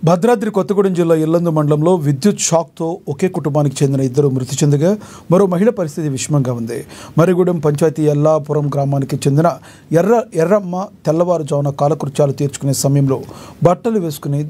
భద్రాద్రి కొత్తగూడెం జిల్లా ఇల్లందు మండలంలో విద్యుత్ షాక్తో ఒకే కుటుంబానికి చెందిన ఇద్దరు మృతి చెందగా మరో మహిళ పరిస్థితి విషమంగా ఉంది. మరిగూడెం పంచాయతీ ఎల్లాపురం గ్రామానికి చెందిన ఎర్రమ్మ తెల్లవారుజామున కాలకృత్యాలు తీర్చుకునే సమయంలో బట్టలు వేసుకుని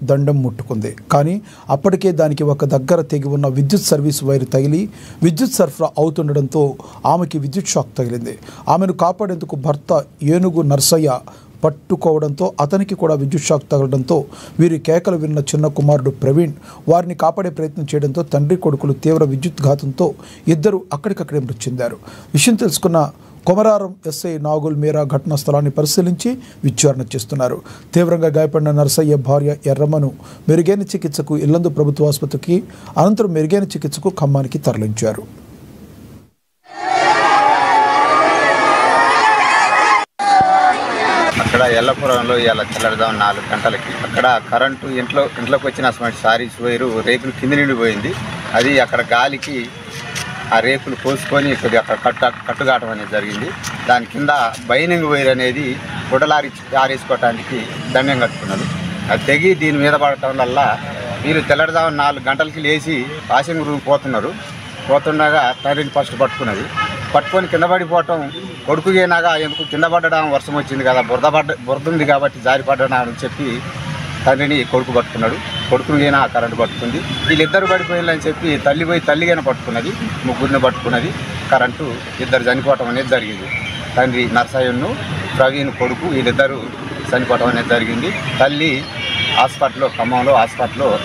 దండం ముట్టుకుంది. కానీ అప్పటికే దానికి ఒక దగ్గర తెగి ఉన్న విద్యుత్ సర్వీస్ వైరు తగిలి విద్యుత్ సరఫరా అవుతుండడంతో ఆమెకి విద్యుత్ షాక్ తగిలింది. ఆమెను కాపాడేందుకు భర్త ఏనుగు నర్సయ్య పట్టుకోవడంతో అతనికి కూడా విద్యుత్ షాక్ తగలడంతో వీరి కేకలు విన్న చిన్న కుమారుడు ప్రవీణ్ వారిని కాపాడే ప్రయత్నం చేయడంతో తండ్రి కొడుకులు తీవ్ర విద్యుత్ ఘాతంతో ఇద్దరు అక్కడికక్కడే మృతి చెందారు. విషయం తెలుసుకున్న కొమరారం ఎస్ఐ నాగుల్ మీరా ఘటనా స్థలాన్ని పరిశీలించి విచారణ చేస్తున్నారు. తీవ్రంగా గాయపడిన నర్సయ్య భార్య ఎర్రమ్మను మెరుగైన చికిత్సకు ఇల్లందు ప్రభుత్వ ఆసుపత్రికి, అనంతరం మెరుగైన చికిత్సకు ఖమ్మానికి తరలించారు. అక్కడ ఎల్లపురంలో ఇలా తెల్లదాం 4 గంటలకి అక్కడ కరెంటు ఇంట్లోకి వచ్చిన సారీస్ వైరు రేకులు కింద నిండిపోయింది. అది అక్కడ గాలికి ఆ రేకులు కోసుకొని కొద్దిగా అక్కడ కట్టుగాటం అనేది జరిగింది. దాని కింద బైనింగ్ వైర్ అనేది ఆరేసుకోవటానికి దండం కట్టుకున్నారు. అది తెగి దీని మీద పడటం వల్ల వీళ్ళు తెల్లదాం 4 గంటలకి లేచి వాషింగ్ రూమ్ పోతుండగా తండ్రిని ఫస్ట్ పట్టుకొని కింద పడిపోవటం, కొడుకు అయినాగా ఎందుకు కింద పడ్డడం, వర్షం వచ్చింది కదా, బురద ఉంది కాబట్టి జారి పడ్డా అని చెప్పి తండ్రిని కొడుకు పట్టుకున్నాడు. కొడుకుని అయినా కరెంటు పట్టుకుంది. వీళ్ళిద్దరు పడిపోయిందని చెప్పి తల్లిగానే పట్టుకున్నది, ముగ్గురిని పట్టుకున్నది. కరెంటు ఇద్దరు చనిపోవటం అనేది జరిగింది. తండ్రి నర్సయ్యను ప్రవీణ్ కొడుకు వీళ్ళిద్దరూ చనిపోవటం అనేది జరిగింది. తల్లి ఖమ్మంలో హాస్పిటల్లో